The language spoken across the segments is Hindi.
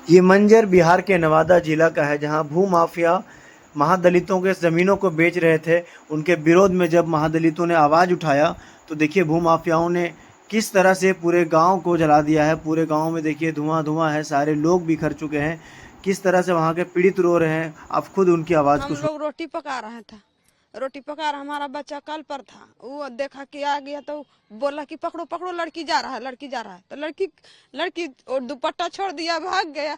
ये मंजर बिहार के नवादा जिला का है, जहां भूमाफिया महादलितों के ज़मीनों को बेच रहे थे। उनके विरोध में जब महादलितों ने आवाज़ उठाया तो देखिए भूमाफियाओं ने किस तरह से पूरे गांव को जला दिया है। पूरे गांव में देखिए धुआं धुआं है, सारे लोग बिखर चुके हैं। किस तरह से वहां के पीड़ित रो रहे हैं, आप खुद उनकी आवाज़ को हम लोग रोटी पका रहे थे, रोटी पका रहा, हमारा बच्चा कल पर था, वो देखा कि आ गया तो बोला कि पकड़ो पकड़ो, लड़की जा रहा है, लड़की जा रहा है। तो लड़की और दुपट्टा छोड़ दिया, भाग गया।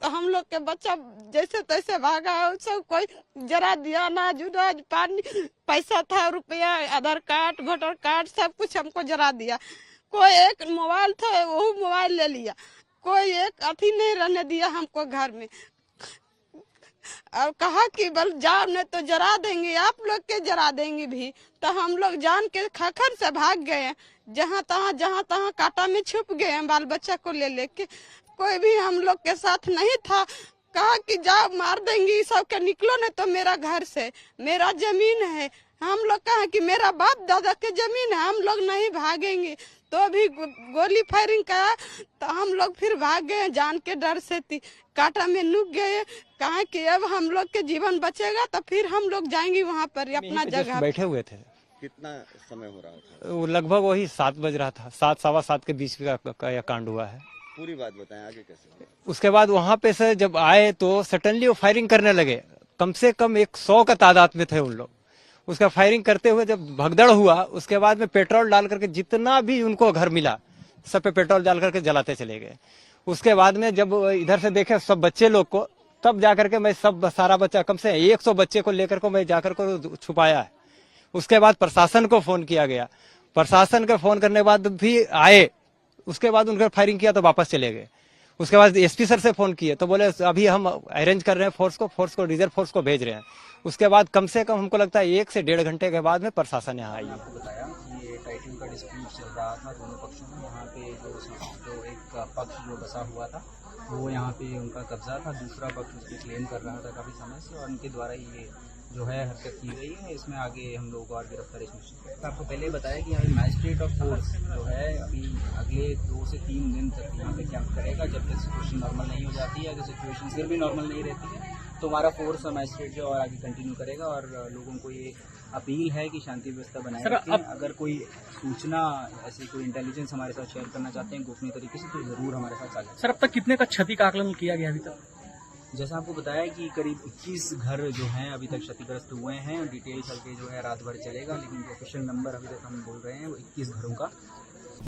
हम लोग के बच्चा जैसे तैसे भागा, सब कोई जरा दिया, अनाज उनाज पानी, पैसा था, रुपया, आधार कार्ड, वोटर कार्ड, सब कुछ हमको जरा दिया। कोई एक मोबाइल था, वो मोबाइल ले लिया। कोई एक अथी नहीं रहने दिया हमको घर में, और कहा कि बल जाओ नहीं तो जरा देंगे, आप लोग के जरा देंगे भी। तो हम लोग जान के खखर से भाग गए, जहाँ तहाँ कांटा में छुप गए, बाल बच्चा को ले लेके। कोई भी हम लोग के साथ नहीं था। कहा कि जाओ मार देंगे सब के, निकलो नहीं तो मेरा घर से, मेरा जमीन है। हम लोग कहा कि मेरा बाप दादा के जमीन है, हम लोग नहीं भागेंगे। तो अभी गोली फायरिंग करा तो हम लोग फिर भाग गए, जान के डर से कांटा में नुक गए। कहा कि अब हम लोग के जीवन बचेगा तो फिर हम लोग जाएंगे वहाँ पर अपना जगह। बैठे हुए थे। कितना समय हो रहा था? वो लगभग वही 7 बज रहा था, 7 सवा 7 के बीच का यह कांड हुआ है। पूरी बात बताएं, आगे कैसे हुआ? उसके बाद वहां पे से जब आए तो सडनली वो फायरिंग करने लगे। कम से कम 100 का तादाद में थे उन लोग। उसका फायरिंग करते हुए जब भगदड़ हुआ, उसके बाद में पेट्रोल डाल करके जितना भी उनको घर मिला सब पे पेट्रोल डाल करके जलाते चले गए। उसके बाद में जब इधर से देखे सब बच्चे लोग को, तब जाकर के मैं सब सारा बच्चा कम से 100 बच्चे को लेकर को मैं जाकर को छुपाया है। उसके बाद प्रशासन को फोन किया गया, प्रशासन के फोन करने के बाद भी आए। उसके बाद उनका फायरिंग किया तो वापस चले गए। उसके बाद एसपी सर से फोन किए तो बोले अभी हम अरेंज कर रहे हैं फोर्स को रिजर्व फोर्स को भेज रहे हैं। उसके बाद कम से कम हमको लगता है 1 से 1.5 घंटे के बाद में प्रशासन यहाँ आई। आपको बताया कि ये टाइटल का डिस्प्यूट चल रहा था दोनों पक्षों में। यहाँ पे जो एक पक्ष जो बसा हुआ था वो यहाँ पे उनका कब्जा था, दूसरा पक्ष उसकी क्लेम कर रहा था काफ़ी समय से, और उनके द्वारा ये जो है हरकत की गई है। इसमें आगे हम लोगों को और गिरफ्तारी सुनिश्चित करें। आपको पहले बताया कि यहाँ मैजिस्ट्रेट ऑफ फोर्स जो है अभी अगले 2 से 3 दिन तक यहाँ पे कैंप करेगा, जब तक सिचुएशन नॉर्मल नहीं हो जाती है। अगर सिचुएशन फिर भी नॉर्मल नहीं रहती है तो हमारा फोर्स और मैजिस्ट्रेट जो और आगे कंटिन्यू करेगा। और लोगों को ये अपील है कि शांति व्यवस्था बनाए रखें। अगर कोई सूचना ऐसी कोई इंटेलिजेंस हमारे साथ शेयर करना चाहते हैं गोपनीय तरीके से तो जरूर हमारे साथ साझा। सर, अब तक कितने का क्षति का आकलन किया गया अभी तक? जैसा आपको बताया कि करीब 21 घर जो हैं अभी तक क्षतिग्रस्त हुए हैं। डिटेल चल के जो है रात भर चलेगा, लेकिन जो ऑफिशियल नंबर अभी तक हम बोल रहे हैं वो 21 घरों का